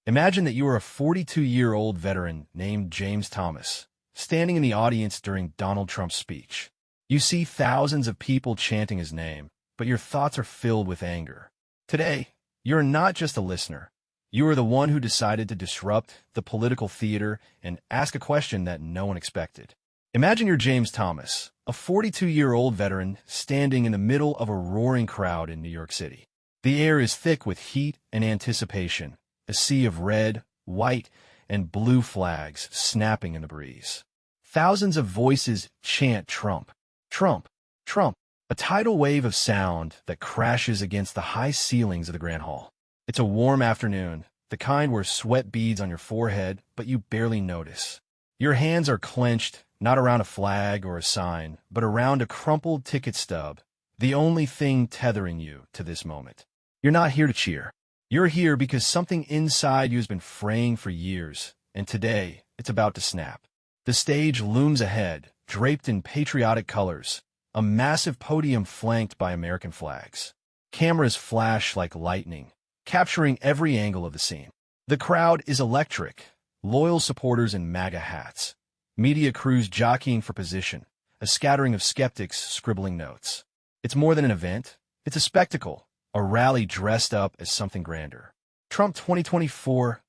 Imagine that you are a 42-year-old veteran named James Thomas, standing in the audience during Donald Trump's speech. You see thousands of people chanting his name, but your thoughts are filled with anger. Today, you're not just a listener. You are the one who decided to disrupt the political theater and ask a question that no one expected. Imagine you're James Thomas, a 42-year-old veteran standing in the middle of a roaring crowd in New York City. The air is thick with heat and anticipation, a sea of red, white, and blue flags snapping in the breeze. Thousands of voices chant Trump, Trump, Trump, a tidal wave of sound that crashes against the high ceilings of the Grand Hall. It's a warm afternoon, the kind where sweat beads on your forehead, but you barely notice. Your hands are clenched, not around a flag or a sign, but around a crumpled ticket stub, the only thing tethering you to this moment. You're not here to cheer. You're here because something inside you has been fraying for years, and today it's about to snap. The stage looms ahead, draped in patriotic colors, a massive podium flanked by American flags. Cameras flash like lightning, capturing every angle of the scene. The crowd is electric, loyal supporters in MAGA hats, media crews jockeying for position, a scattering of skeptics scribbling notes. It's more than an event, it's a spectacle, a rally dressed up as something grander. Trump 2024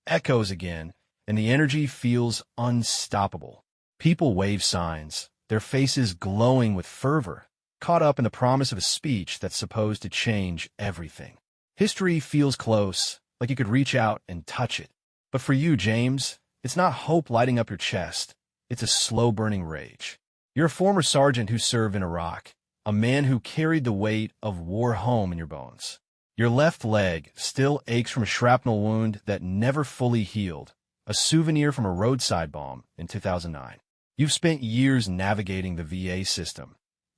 echoes again, and the energy feels unstoppable. People wave signs, their faces glowing with fervor, caught up in the promise of a speech that's supposed to change everything. History feels close, like you could reach out and touch it. But for you, James, it's not hope lighting up your chest. It's a slow-burning rage. You're a former sergeant who served in Iraq, a man who carried the weight of war home in your bones. Your left leg still aches from a shrapnel wound that never fully healed, a souvenir from a roadside bomb in 2009. You've spent years navigating the VA system.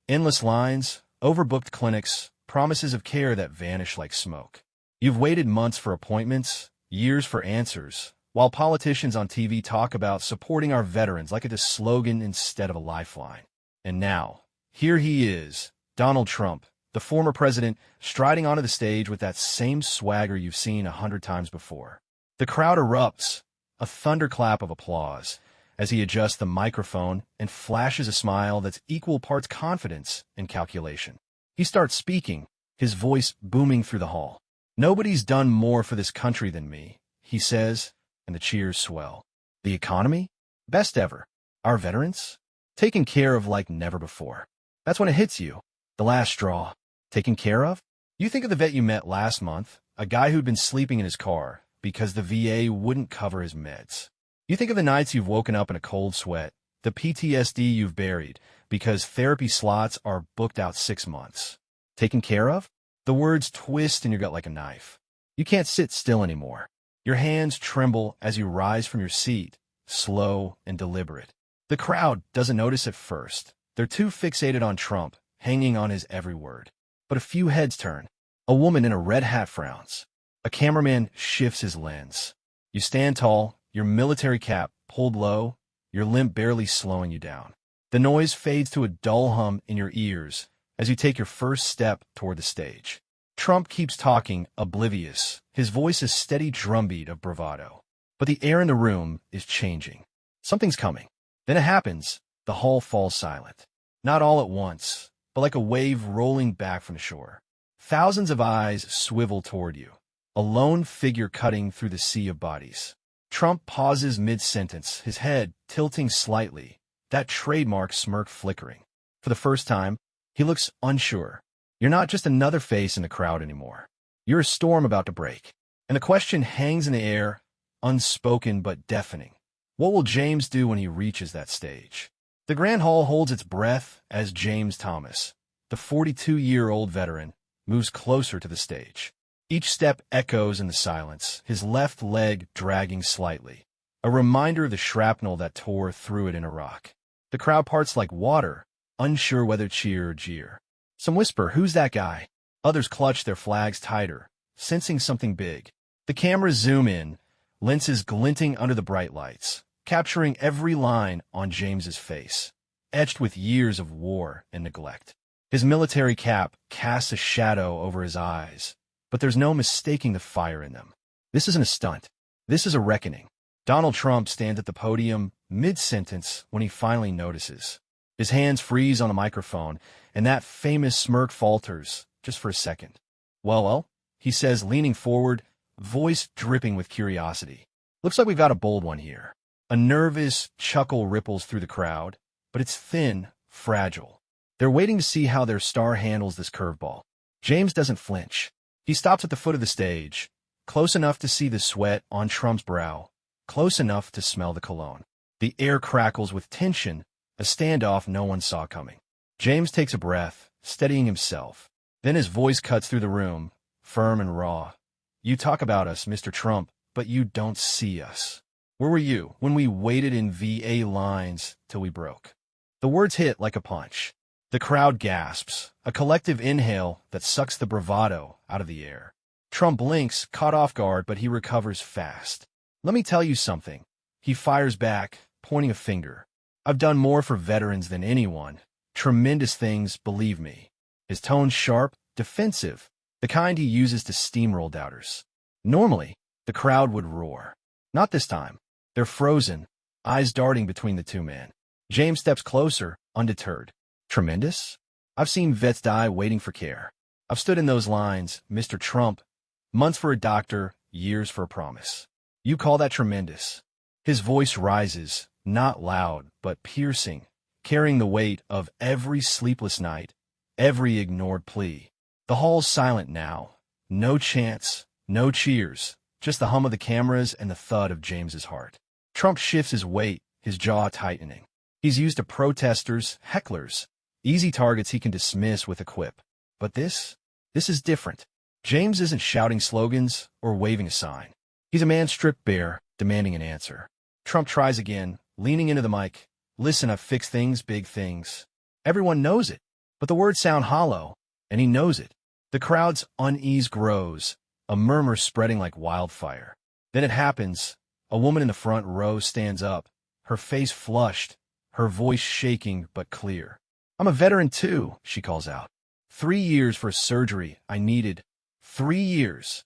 Endless lines, overbooked clinics, promises of care that vanish like smoke. You've waited months for appointments, years for answers, while politicians on TV talk about supporting our veterans like it's a slogan instead of a lifeline. And now, here he is, Donald Trump, the former president, striding onto the stage with that same swagger you've seen 100 times before. The crowd erupts, a thunderclap of applause, as he adjusts the microphone and flashes a smile that's equal parts confidence and calculation. He starts speaking, his voice booming through the hall. "Nobody's done more for this country than me," he says, and the cheers swell. "The economy? Best ever. Our veterans? Taken care of like never before." That's when it hits you. The last straw. Taken care of? You think of the vet you met last month, a guy who'd been sleeping in his car because the VA wouldn't cover his meds. You think of the nights you've woken up in a cold sweat, the PTSD you've buried because therapy slots are booked out 6 months. Taken care of? The words twist in your gut like a knife. You can't sit still anymore. Your hands tremble as you rise from your seat, slow and deliberate. The crowd doesn't notice at first. They're too fixated on Trump, hanging on his every word. But a few heads turn. A woman in a red hat frowns. A cameraman shifts his lens. You stand tall, your military cap pulled low, your limp barely slowing you down. The noise fades to a dull hum in your ears as you take your first step toward the stage. Trump keeps talking, oblivious, his voice a steady drumbeat of bravado. But the air in the room is changing. Something's coming. Then it happens. The hall falls silent. Not all at once, but like a wave rolling back from the shore. Thousands of eyes swivel toward you, a lone figure cutting through the sea of bodies. Trump pauses mid-sentence, his head tilting slightly, that trademark smirk flickering. For the first time, he looks unsure. You're not just another face in the crowd anymore. You're a storm about to break. And the question hangs in the air, unspoken but deafening. What will James do when he reaches that stage? The Grand Hall holds its breath as James Thomas, the 42-year-old veteran, moves closer to the stage. Each step echoes in the silence, his left leg dragging slightly, a reminder of the shrapnel that tore through it in Iraq. The crowd parts like water, unsure whether cheer or jeer. Some whisper, "Who's that guy?" Others clutch their flags tighter, sensing something big. The cameras zoom in, lenses glinting under the bright lights, capturing every line on James's face, etched with years of war and neglect. His military cap casts a shadow over his eyes, but there's no mistaking the fire in them. This isn't a stunt. This is a reckoning. Donald Trump stands at the podium mid-sentence when he finally notices. His hands freeze on the microphone, and that famous smirk falters just for a second. Well, he says, leaning forward, voice dripping with curiosity. Looks like we've got a bold one here. A nervous chuckle ripples through the crowd, but it's thin, fragile. They're waiting to see how their star handles this curveball. James doesn't flinch. He stops at the foot of the stage, close enough to see the sweat on Trump's brow, close enough to smell the cologne. The air crackles with tension, a standoff no one saw coming. James takes a breath, steadying himself. Then his voice cuts through the room, firm and raw. You talk about us, Mr. Trump, but you don't see us. Where were you when we waited in VA lines till we broke? The words hit like a punch. The crowd gasps, a collective inhale that sucks the bravado out of the air. Trump blinks, caught off guard, but he recovers fast. Let me tell you something. He fires back, pointing a finger. I've done more for veterans than anyone. Tremendous things, believe me. His tone sharp, defensive, the kind he uses to steamroll doubters. Normally, the crowd would roar. Not this time. They're frozen, eyes darting between the two men. James steps closer, undeterred. Tremendous? I've seen vets die waiting for care. I've stood in those lines, Mr. Trump. Months for a doctor, years for a promise. You call that tremendous? His voice rises, not loud, but piercing, carrying the weight of every sleepless night, every ignored plea. The hall's silent now. No chants, no cheers, just the hum of the cameras and the thud of James's heart. Trump shifts his weight, his jaw tightening. He's used to protesters, hecklers, easy targets he can dismiss with a quip. But this is different. James isn't shouting slogans or waving a sign. He's a man stripped bare, demanding an answer. Trump tries again, leaning into the mic. Listen, I've fixed things, big things. Everyone knows it, but the words sound hollow, and he knows it. The crowd's unease grows, a murmur spreading like wildfire. Then it happens. A woman in the front row stands up, her face flushed, her voice shaking but clear. I'm a veteran too, she calls out. 3 years for a surgery I needed. 3 years.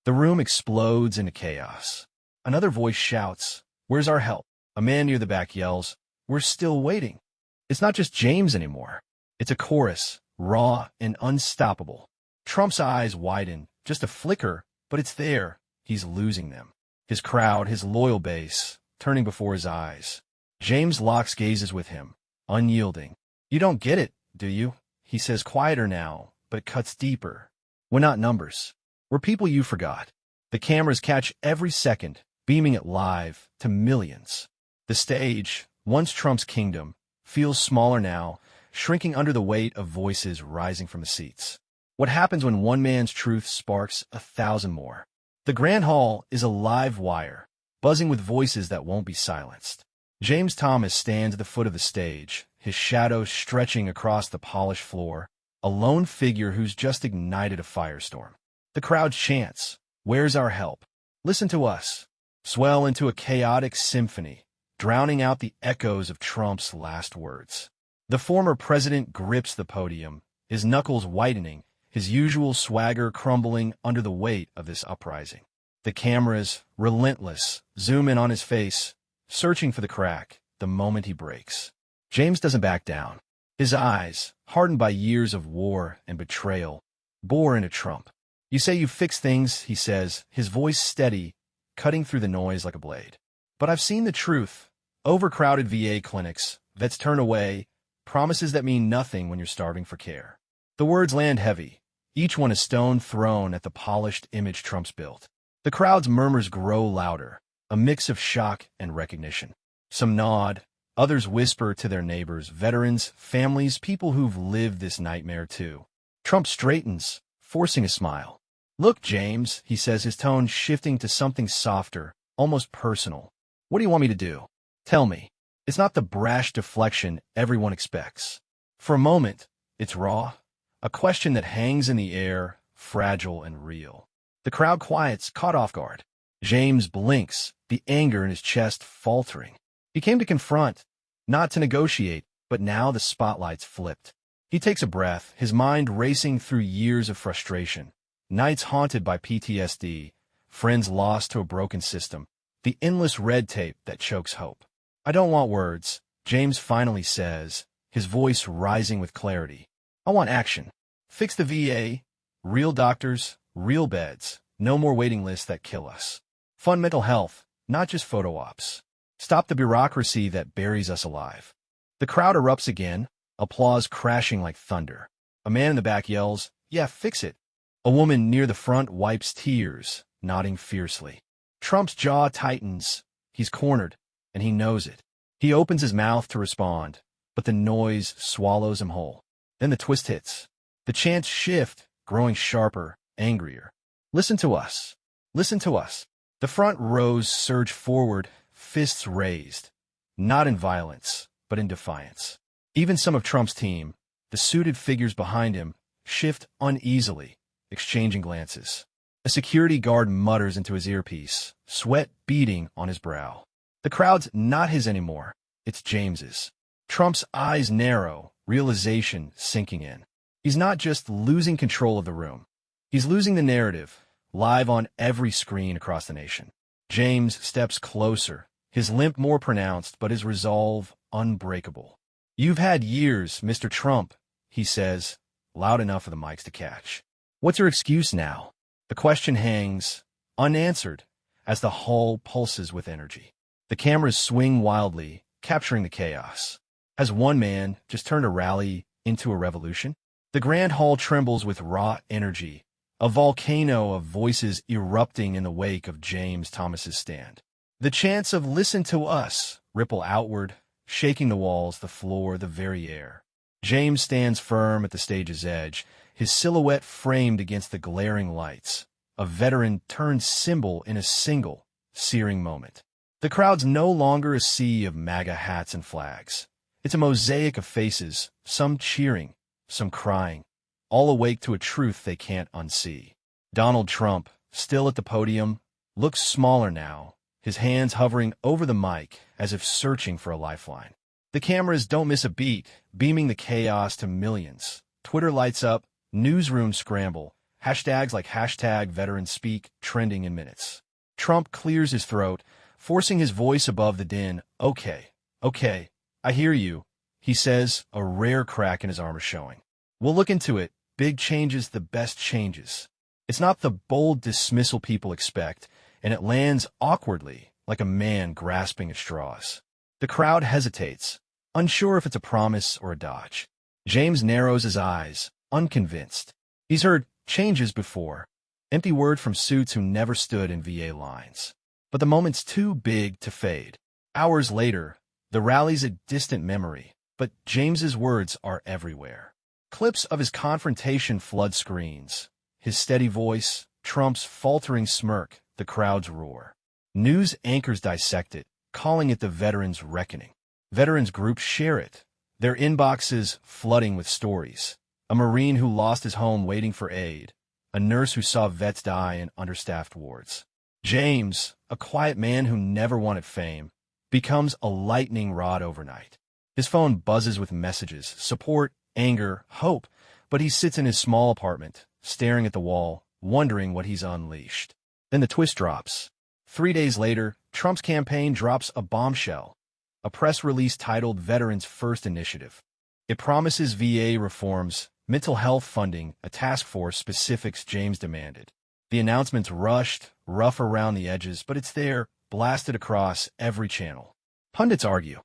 The room explodes into chaos. Another voice shouts, where's our help? A man near the back yells, we're still waiting. It's not just James anymore. It's a chorus, raw and unstoppable. Trump's eyes widen, just a flicker, but it's there. He's losing them. His crowd, his loyal base, turning before his eyes. James locks gazes with him, unyielding. You don't get it, do you? He says quieter now, but it cuts deeper. We're not numbers. We're people you forgot. The cameras catch every second, beaming it live to millions. The stage, once Trump's kingdom, feels smaller now, shrinking under the weight of voices rising from the seats. What happens when one man's truth sparks 1,000 more? The Grand Hall is a live wire, buzzing with voices that won't be silenced. James Thomas stands at the foot of the stage, his shadow stretching across the polished floor, a lone figure who's just ignited a firestorm. The crowd chants, where's our help? Listen to us. Swell into a chaotic symphony, drowning out the echoes of Trump's last words. The former president grips the podium, his knuckles whitening, his usual swagger crumbling under the weight of this uprising. The cameras, relentless, zoom in on his face, searching for the crack the moment he breaks. James doesn't back down. His eyes, hardened by years of war and betrayal, bore into Trump. You say you fix things, he says, his voice steady, cutting through the noise like a blade. But I've seen the truth. Overcrowded VA clinics, vets turn away, promises that mean nothing when you're starving for care. The words land heavy, each one a stone thrown at the polished image Trump's built. The crowd's murmurs grow louder, a mix of shock and recognition. Some nod, others whisper to their neighbors, veterans, families, people who've lived this nightmare too. Trump straightens, forcing a smile. Look, James, he says, his tone shifting to something softer, almost personal. What do you want me to do? Tell me. It's not the brash deflection everyone expects. For a moment, it's raw, a question that hangs in the air, fragile and real. The crowd quiets, caught off guard. James blinks, the anger in his chest faltering. He came to confront, not to negotiate, but now the spotlight's flipped. He takes a breath, his mind racing through years of frustration, nights haunted by PTSD, friends lost to a broken system, the endless red tape that chokes hope. I don't want words, James finally says, his voice rising with clarity. I want action. Fix the VA, real doctors, real beds, no more waiting lists that kill us. Fund mental health, not just photo ops. Stop the bureaucracy that buries us alive. The crowd erupts again, applause crashing like thunder. A man in the back yells, "Yeah, fix it." A woman near the front wipes tears, nodding fiercely. Trump's jaw tightens. He's cornered, and he knows it. He opens his mouth to respond, but the noise swallows him whole. Then the twist hits. The chants shift, growing sharper, angrier. Listen to us. Listen to us. The front rows surge forward, fists raised. Not in violence, but in defiance. Even some of Trump's team, the suited figures behind him, shift uneasily, exchanging glances. A security guard mutters into his earpiece, sweat beading on his brow. The crowd's not his anymore. It's James's. Trump's eyes narrow, realization sinking in. He's not just losing control of the room. He's losing the narrative, live on every screen across the nation. James steps closer, his limp more pronounced, but his resolve unbreakable. "You've had years, Mr. Trump," he says, loud enough for the mics to catch. "What's your excuse now?" The question hangs, unanswered, as the hall pulses with energy. The cameras swing wildly, capturing the chaos. Has one man just turned a rally into a revolution? The grand hall trembles with raw energy, a volcano of voices erupting in the wake of James Thomas's stand. The chants of "Listen to us" ripple outward, shaking the walls, the floor, the very air. James stands firm at the stage's edge, his silhouette framed against the glaring lights, a veteran turned symbol in a single, searing moment. The crowd's no longer a sea of MAGA hats and flags. It's a mosaic of faces, some cheering, some crying, all awake to a truth they can't unsee. Donald Trump, still at the podium, looks smaller now, his hands hovering over the mic as if searching for a lifeline. The cameras don't miss a beat, beaming the chaos to millions. Twitter lights up, newsrooms scramble, hashtags like #VeteranSpeak trending in minutes. Trump clears his throat, forcing his voice above the din. Okay, I hear you," he says, a rare crack in his armor showing. "We'll look into it. Big changes, the best changes." It's not the bold dismissal people expect, and it lands awkwardly, like a man grasping at straws. The crowd hesitates, unsure if it's a promise or a dodge. James narrows his eyes, unconvinced. He's heard changes before, empty word from suits who never stood in VA lines. But the moment's too big to fade. Hours later, the rally's a distant memory, but James's words are everywhere. Clips of his confrontation flood screens. His steady voice, Trump's faltering smirk, the crowd's roar. News anchors dissect it, calling it the veterans' reckoning. Veterans groups share it, their inboxes flooding with stories. A Marine who lost his home waiting for aid, a nurse who saw vets die in understaffed wards. James, a quiet man who never wanted fame, becomes a lightning rod overnight. His phone buzzes with messages, support, anger, hope, but he sits in his small apartment, staring at the wall, wondering what he's unleashed. Then the twist drops. 3 days later, Trump's campaign drops a bombshell, a press release titled Veterans First Initiative. It promises VA reforms, mental health funding, a task force specifics James demanded. The announcement's rushed, rough around the edges, but it's there, blasted across every channel. Pundits argue,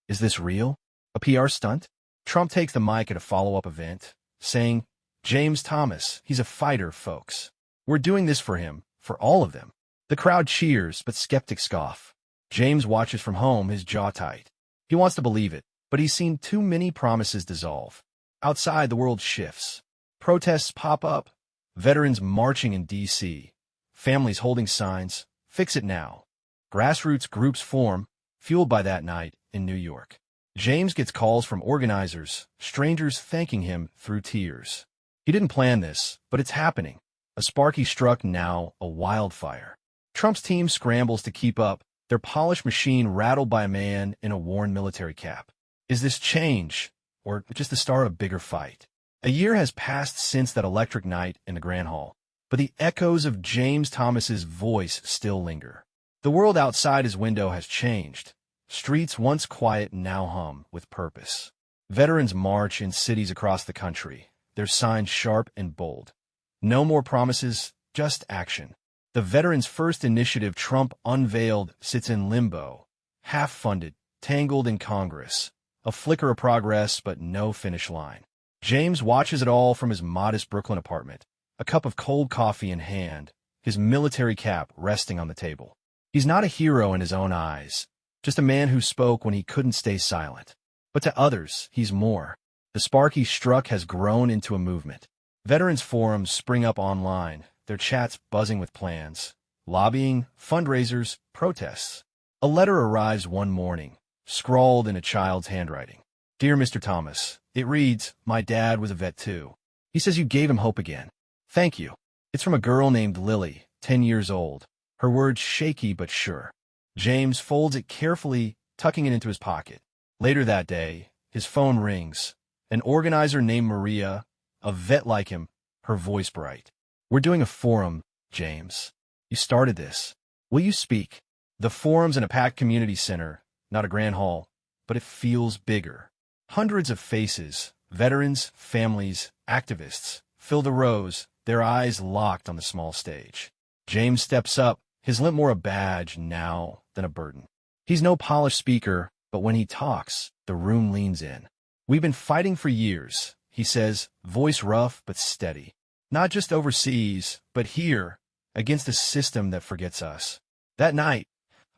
is this real? A PR stunt? Trump takes the mic at a follow-up event, saying, "James Thomas, he's a fighter, folks. We're doing this for him, for all of them." The crowd cheers, but skeptics scoff. James watches from home, his jaw tight. He wants to believe it, but he's seen too many promises dissolve. Outside, the world shifts. Protests pop up, veterans marching in D.C., families holding signs, "Fix it now." Grassroots groups form, fueled by that night in New York. James gets calls from organizers, strangers thanking him through tears. He didn't plan this, but it's happening. A spark he struck, now a wildfire. Trump's team scrambles to keep up, their polished machine rattled by a man in a worn military cap. Is this change, or just the start of a bigger fight? A year has passed since that electric night in the Grand Hall. but the echoes of James Thomas's voice still linger. The world outside his window has changed. Streets once quiet now hum with purpose. Veterans march in cities across the country, their signs sharp and bold. No more promises, just action. The Veterans First initiative Trump unveiled sits in limbo, half-funded, tangled in Congress. A flicker of progress, but no finish line. James watches it all from his modest Brooklyn apartment, a cup of cold coffee in hand, his military cap resting on the table. He's not a hero in his own eyes, just a man who spoke when he couldn't stay silent. But to others, he's more. The spark he struck has grown into a movement. Veterans forums spring up online, their chats buzzing with plans, lobbying, fundraisers, protests. A letter arrives one morning, scrawled in a child's handwriting. Dear Mr. Thomas, it reads, my dad was a vet too. He says you gave him hope again. Thank you. It's from a girl named Lily, 10 years old. Her words shaky but sure. James folds it carefully, tucking it into his pocket. Later that day, his phone rings. An organizer named Maria, a vet like him, her voice bright. We're doing a forum, James. You started this. Will you speak? The forum's in a packed community center, not a grand hall, but it feels bigger. Hundreds of faces, veterans, families, activists, fill the rows, their eyes locked on the small stage. James steps up, his limp more a badge now than a burden. He's no polished speaker, but when he talks, the room leans in. We've been fighting for years, he says, voice rough but steady. Not just overseas, but here, against a system that forgets us. That night,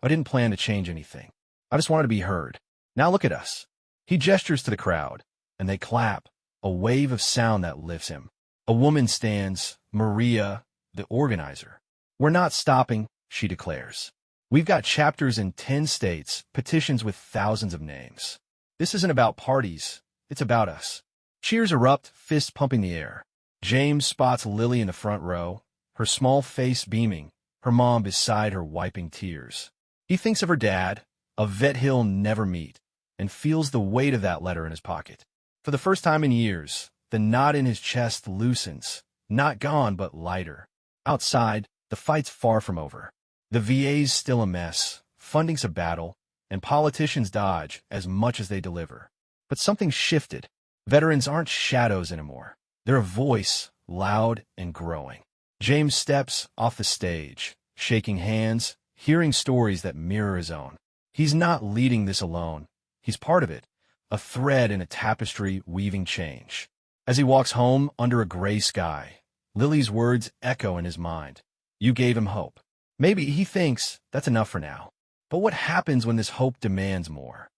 I didn't plan to change anything. I just wanted to be heard. Now look at us. He gestures to the crowd, and they clap, a wave of sound that lifts him. A woman stands, Maria, the organizer. We're not stopping, she declares. We've got chapters in 10 states, petitions with thousands of names. This isn't about parties, it's about us. Cheers erupt, fists pumping the air. James spots Lily in the front row, her small face beaming, her mom beside her wiping tears. He thinks of her dad, a vet he'll never meet, and feels the weight of that letter in his pocket. For the first time in years, the knot in his chest loosens, not gone but lighter. Outside, the fight's far from over. The VA's still a mess, funding's a battle, and politicians dodge as much as they deliver. But something's shifted. Veterans aren't shadows anymore. They're a voice, loud and growing. James steps off the stage, shaking hands, hearing stories that mirror his own. He's not leading this alone. He's part of it, a thread in a tapestry weaving change. As he walks home under a gray sky, Lily's words echo in his mind. You gave him hope. Maybe he thinks that's enough for now. But what happens when this hope demands more?